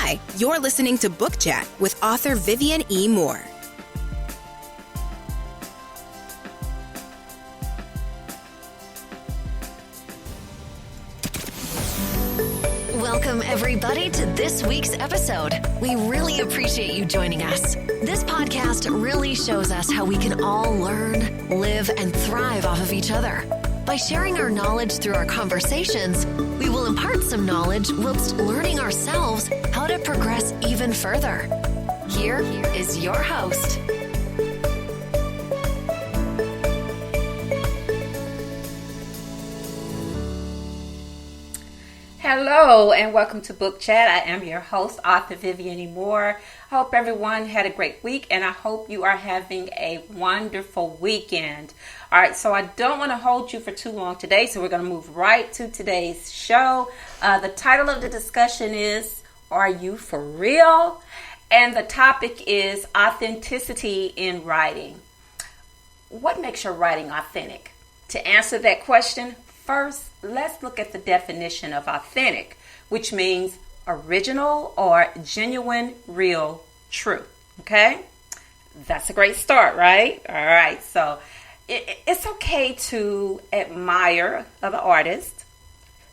Hi, you're listening to Book Chat with author Vivian E. Moore. Welcome, everybody, to this week's episode. We really appreciate you joining us. This podcast really shows us how we can all learn, live, and thrive off of each other. By sharing our knowledge through our conversations, we will impart some knowledge whilst learning ourselves how to progress even further. Here is your host. Hello and welcome to Book Chat. I am your host, author Vivian E. Moore. I hope everyone had a great week and I hope you are having a wonderful weekend. All right, so I don't want to hold you for too long today, so we're going to move right to today's show. The title of the discussion is, Are You For Real? And the topic is authenticity in writing. What makes your writing authentic? To answer that question, first, let's look at the definition of authentic, which means original or genuine, real, true. Okay? That's a great start, right? All right. So it's okay to admire other artists,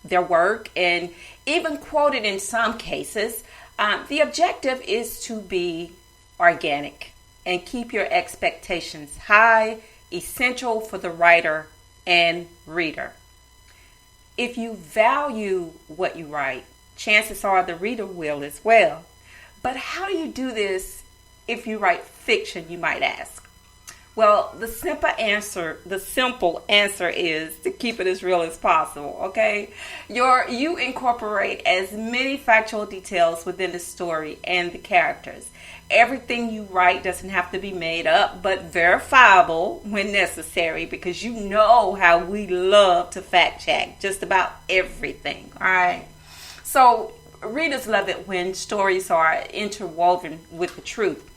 their work, and even quote it in some cases. The objective is to be organic and keep your expectations high, essential for the writer and reader. If you value what you write, chances are the reader will as well. But how do you do this if you write fiction, you might ask? Well, the simple answer is to keep it as real as possible, okay? You incorporate as many factual details within the story and the characters. Everything you write doesn't have to be made up, but verifiable when necessary, because you know how we love to fact check just about everything, all right? So readers love it when stories are interwoven with the truth.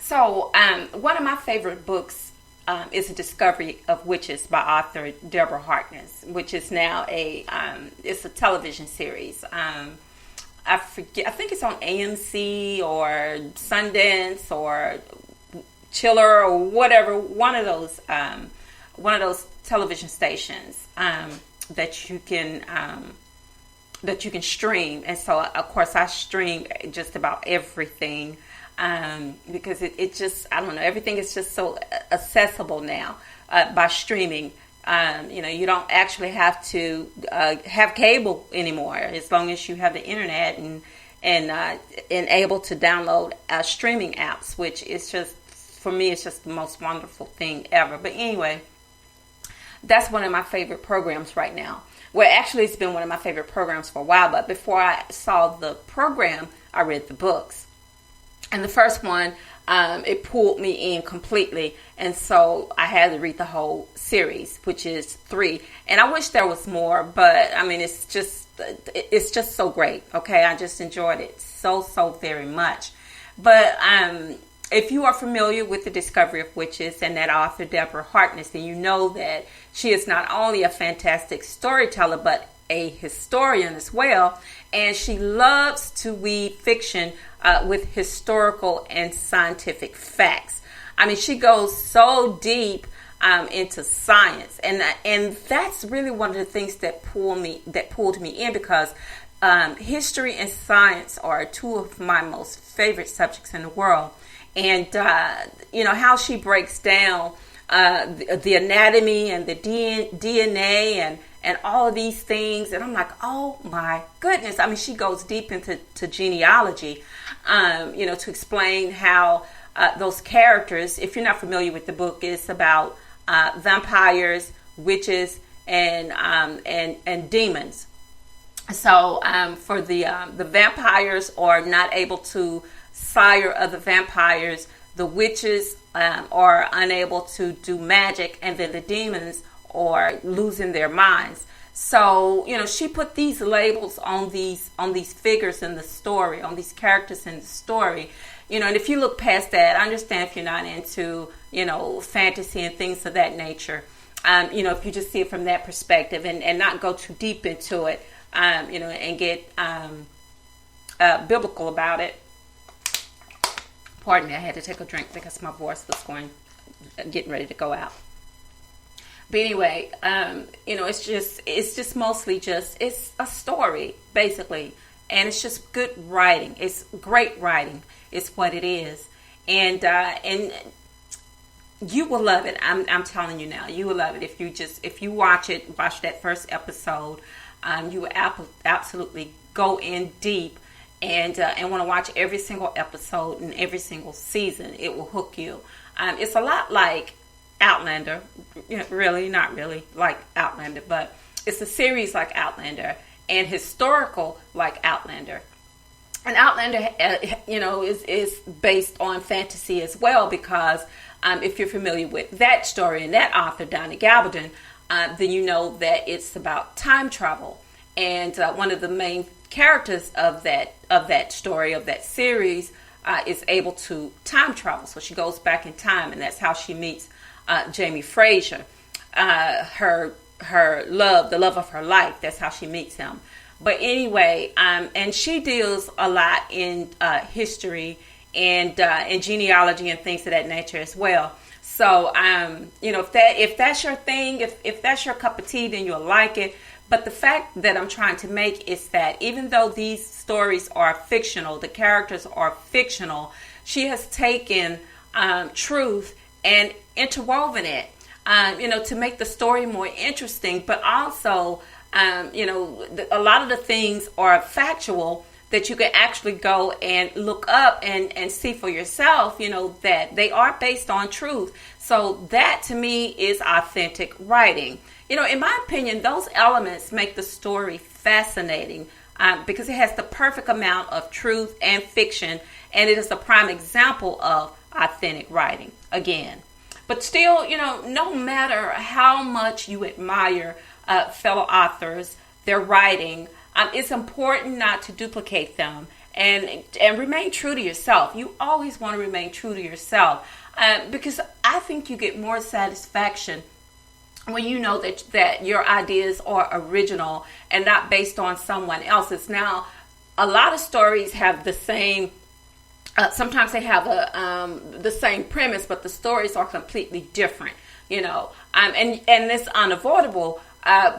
So one of my favorite books is A Discovery of Witches by author Deborah Harkness, which is now it's a television series. I forget. I think it's on AMC or Sundance or Chiller or whatever. One of those television stations that you can stream. And so, of course, I stream just about everything because it just, I don't know, everything is just so accessible now by streaming. You don't actually have to have cable anymore as long as you have the internet and able to download streaming apps, which is just, for me, it's just the most wonderful thing ever. But anyway, that's one of my favorite programs right now. Well, actually, it's been one of my favorite programs for a while, but before I saw the program, I read the books. And the first one, it pulled me in completely. And so I had to read the whole series, which is 3. And I wish there was more, but I mean, it's just so great. Okay. I just enjoyed it so very much. But, if you are familiar with The Discovery of Witches and that author, Deborah Harkness, then you know that she is not only a fantastic storyteller, but a historian as well. And she loves to weave fiction with historical and scientific facts. I mean, she goes so deep into science, and that's really one of the things that pulled me in, because history and science are 2 of my most favorite subjects in the world. And how she breaks down the anatomy and the DNA and all of these things, and I'm like, oh my goodness. I mean, she goes deep into genealogy, to explain how those characters, if you're not familiar with the book, it's about vampires, witches, and demons. So for the vampires are not able to sire other vampires, the witches are unable to do magic, and then the demons are losing their minds. So, she put these labels on these figures in the story, on these characters in the story. And if you look past that, I understand if you're not into, fantasy and things of that nature. If you just see it from that perspective and not go too deep into it, and get biblical about it. Pardon me, I had to take a drink because my voice was getting ready to go out. But anyway, it's just mostly it's a story, basically. And it's just good writing. It's great writing. It's what it is. And you will love it. I'm telling you now, you will love it. If you watch that first episode, you will absolutely go in deep and want to watch every single episode and every single season. It will hook you. It's a lot like Outlander, really, not really like Outlander, but it's a series like Outlander and historical like Outlander. And Outlander, is based on fantasy as well, because if you're familiar with that story and that author, Donnie Gabaldon, then you know that it's about time travel. And one of the main characters of that story, of that series, is able to time travel. So she goes back in time, and that's how she meets Jamie Fraser, her love, the love of her life. That's how she meets him. But anyway, and she deals a lot in history and genealogy and things of that nature as well. So, if that's your thing, if that's your cup of tea, then you'll like it. But the fact that I'm trying to make is that even though these stories are fictional, the characters are fictional, she has taken truth and interwoven it, to make the story more interesting. But also, a lot of the things are factual that you can actually go and look up and see for yourself, that they are based on truth. So that to me is authentic writing. In my opinion, those elements make the story fascinating because it has the perfect amount of truth and fiction, and it is a prime example of authentic writing again. But still, no matter how much you admire fellow authors, their writing, it's important not to duplicate them and remain true to yourself. You always want to remain true to yourself because I think you get more satisfaction when you know that your ideas are original and not based on someone else's. Now, a lot of stories have the same. Sometimes they have the same premise, but the stories are completely different. And it's unavoidable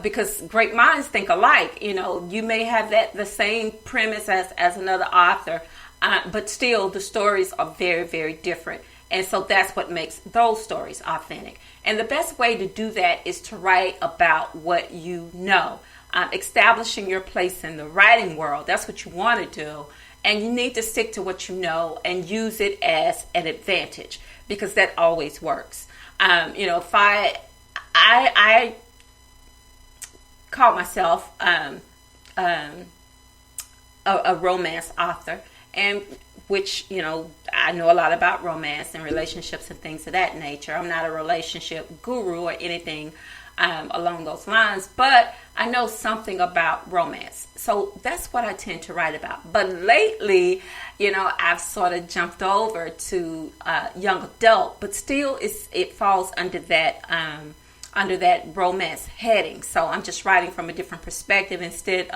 because great minds think alike. You may have the same premise as another author, but still the stories are very, very different. And so that's what makes those stories authentic. And the best way to do that is to write about what you know, establishing your place in the writing world. That's what you want to do. And you need to stick to what you know and use it as an advantage, because that always works. If I call myself a romance author, and which, I know a lot about romance and relationships and things of that nature. I'm not a relationship guru or anything along those lines, but I know something about romance. So that's what I tend to write about. But lately, I've sort of jumped over to young adult, but still it falls under that romance heading. So I'm just writing from a different perspective. Instead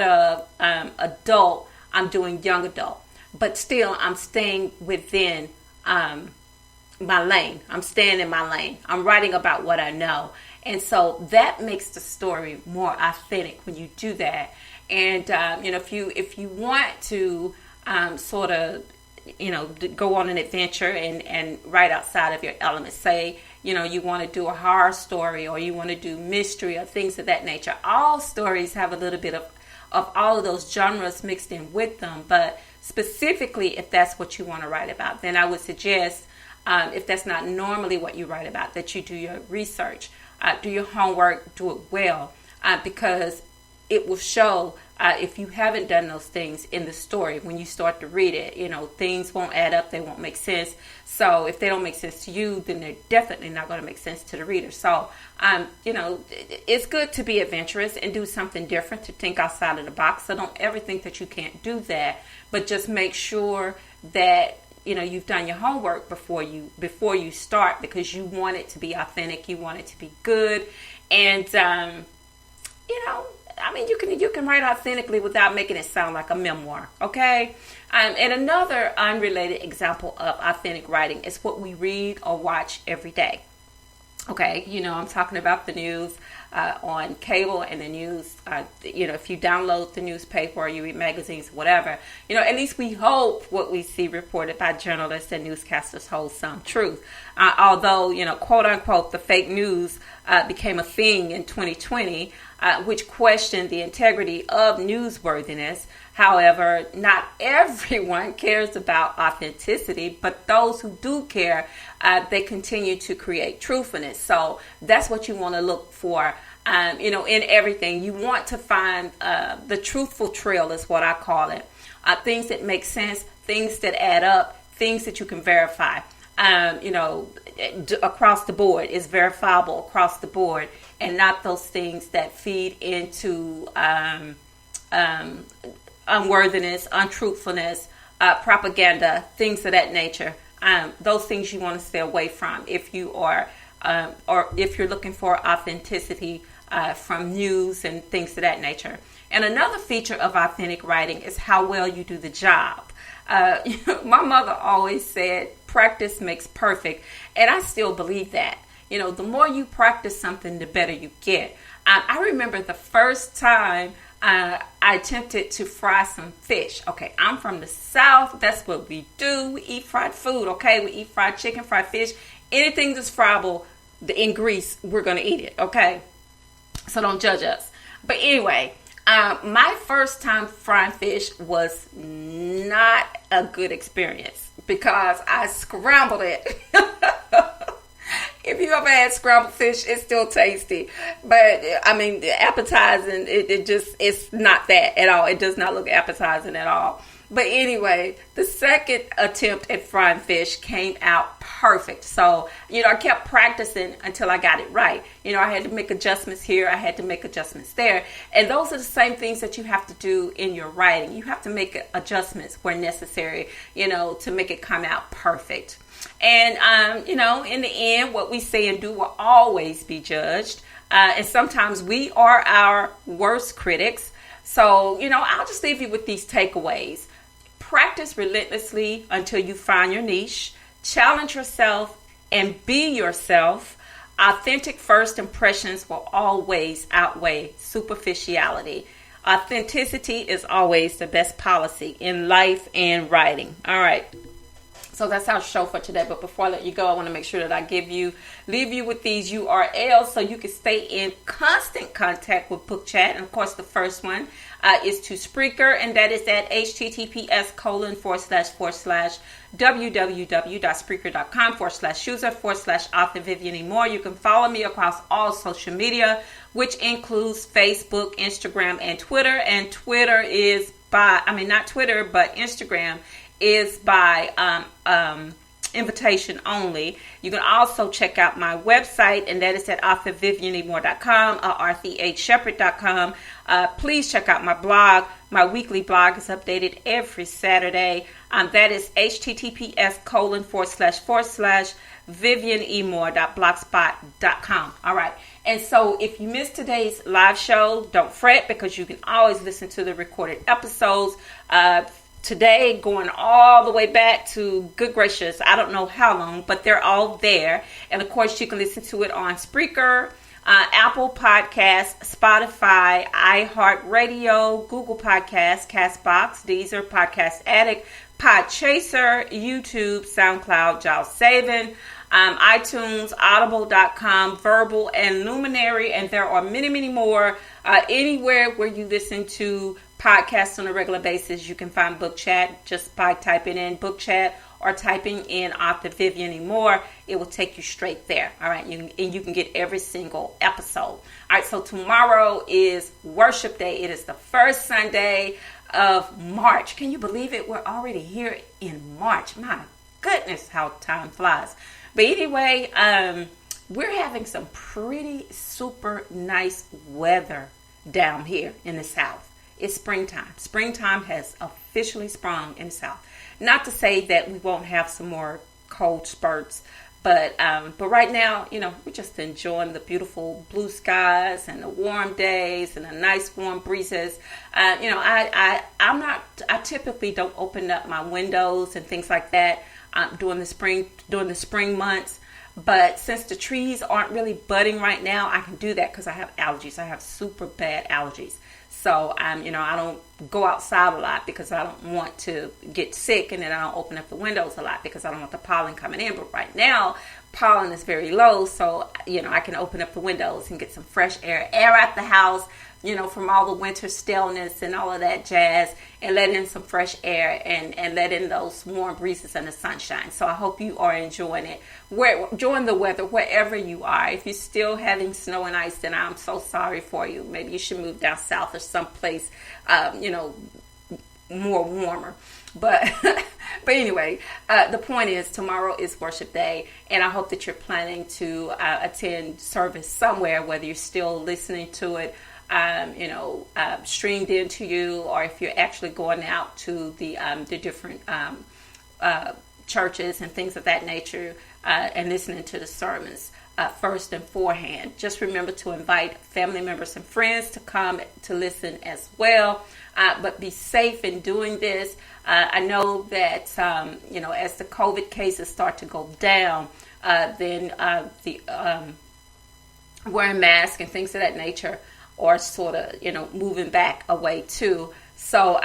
of adult, I'm doing young adult. But still, I'm staying within my lane. I'm staying in my lane. I'm writing about what I know. And so that makes the story more authentic when you do that. And, if you want to sort of, go on an adventure and write outside of your element, say, you want to do a horror story or you want to do mystery or things of that nature. All stories have a little bit of all of those genres mixed in with them. But specifically, if that's what you want to write about, then I would suggest, if that's not normally what you write about, that you do your research, do your homework, do it well, because it will show if you haven't done those things in the story. When you start to read it, things won't add up, they won't make sense. So if they don't make sense to you, then they're definitely not going to make sense to the reader. So, it's good to be adventurous and do something different, to think outside of the box. So don't ever think that you can't do that, but just make sure that you've done your homework before you start, because you want it to be authentic, you want it to be good, and I mean, you can write authentically without making it sound like a memoir, okay? And another unrelated example of authentic writing is what we read or watch every day. Okay, I'm talking about the news on cable and the news, if you download the newspaper or you read magazines, whatever, at least we hope what we see reported by journalists and newscasters holds some truth. Although, quote unquote, the fake news became a thing in 2020, which questioned the integrity of newsworthiness. However, not everyone cares about authenticity, but those who do care, they continue to create truthfulness. So that's what you want to look for, in everything. You want to find the truthful trail is what I call it. Things that make sense, things that add up, things that you can verify. Across the board is verifiable across the board, and not those things that feed into unworthiness, untruthfulness, propaganda, things of that nature. Those things you want to stay away from if you are, or if you're looking for authenticity from news and things of that nature. And another feature of authentic writing is how well you do the job. My mother always said, practice makes perfect. And I still believe that. The more you practice something, the better you get. I remember the first time I attempted to fry some fish. Okay, I'm from the South. That's what we do. We eat fried food, okay? We eat fried chicken, fried fish. Anything that's friable in grease, we're going to eat it, okay? So don't judge us. But anyway, my first time frying fish was not a good experience because I scrambled it. If you ever had scrambled fish, it's still tasty. But, I mean, appetizing, it's not that at all. It does not look appetizing at all. But anyway, the second attempt at frying fish came out perfect. So, I kept practicing until I got it right. I had to make adjustments here. I had to make adjustments there. And those are the same things that you have to do in your writing. You have to make adjustments where necessary, to make it come out perfect. And, in the end, what we say and do will always be judged. And sometimes we are our worst critics. So, I'll just leave you with these takeaways. Practice relentlessly until you find your niche. Challenge yourself and be yourself. Authentic first impressions will always outweigh superficiality. Authenticity is always the best policy in life and writing. All right. So that's our show for today. But before I let you go, I want to make sure that I leave you with these URLs so you can stay in constant contact with Book Chat. And of course, the first one is to Spreaker, and that is at https://www.spreaker.com/user/author Vivian E. Moore. You can follow me across all social media, which includes Facebook, Instagram, and Twitter. And Twitter is Instagram is by invitation only. You can also check out my website, and that is at authorvivianemore.com or arthurhshepard.com. Please check out my blog. My weekly blog is updated every Saturday. That is https://vivianemore.blogspot.com. All right. And so if you missed today's live show, don't fret, because you can always listen to the recorded episodes. Today, going all the way back to, good gracious, I don't know how long, but they're all there. And of course, you can listen to it on Spreaker, Apple Podcasts, Spotify, iHeartRadio, Google Podcasts, Castbox, Deezer, Podcast Addict, Podchaser, YouTube, SoundCloud, JawSavin, iTunes, Audible.com, Verbal, and Luminary. And there are many, many more. Anywhere where you listen to podcasts on a regular basis, you can find Book Chat just by typing in Book Chat or typing in Author Vivian E. Moore. It will take you straight there. All right. You can get every single episode. All right. So tomorrow is Worship Day. It is the first Sunday of March. Can you believe it? We're already here in March. My goodness, how time flies. But anyway, we're having some pretty super nice weather down here in the South. It's springtime. Springtime has officially sprung in the South. Not to say that we won't have some more cold spurts, But right now, we're just enjoying the beautiful blue skies and the warm days and the nice warm breezes. I typically don't open up my windows and things like that during the spring months. But since the trees aren't really budding right now, I can do that because I have allergies. I have super bad allergies. So, I don't go outside a lot because I don't want to get sick, and then I don't open up the windows a lot because I don't want the pollen coming in. But right now, pollen is very low, so, I can open up the windows and get some fresh air out the house, from all the winter stillness and all of that jazz, and let in some fresh air and let in those warm breezes and the sunshine. So I hope you are enjoying it. Enjoying the weather wherever you are. If you're still having snow and ice, then I'm so sorry for you. Maybe you should move down south or someplace, more warmer. But anyway, the point is tomorrow is worship day, and I hope that you're planning to attend service somewhere, whether you're still listening to it, streamed into you, or if you're actually going out to the different churches and things of that nature and listening to the sermons first and forehand. Just remember to invite family members and friends to come to listen as well. But be safe in doing this. I know that, as the COVID cases start to go down, then the wearing masks and things of that nature are sort of, moving back away too. So,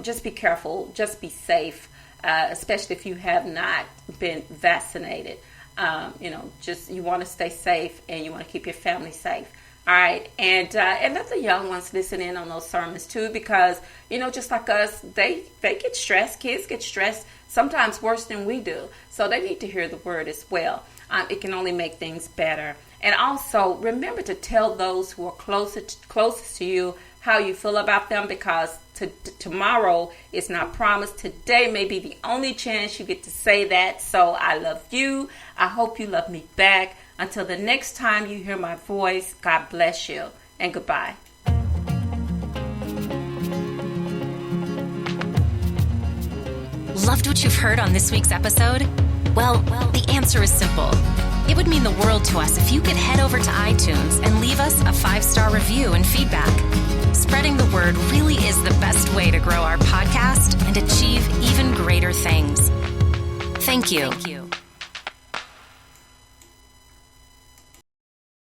just be careful, just be safe, especially if you have not been vaccinated. You want to stay safe and you want to keep your family safe. All right, and let the young ones listen in on those sermons too, because just like us, they get stressed. Kids get stressed sometimes worse than we do, so they need to hear the word as well. It can only make things better. And also remember to tell those who are closest to you how you feel about them, because tomorrow is not promised. Today may be the only chance you get to say that. So I love you. I hope you love me back. Until the next time you hear my voice, God bless you and goodbye. Loved what you've heard on this week's episode? Well, the answer is simple. It would mean the world to us if you could head over to iTunes and leave us a 5-star review and feedback. Spreading the word really is the best way to grow our podcast and achieve even greater things. Thank you.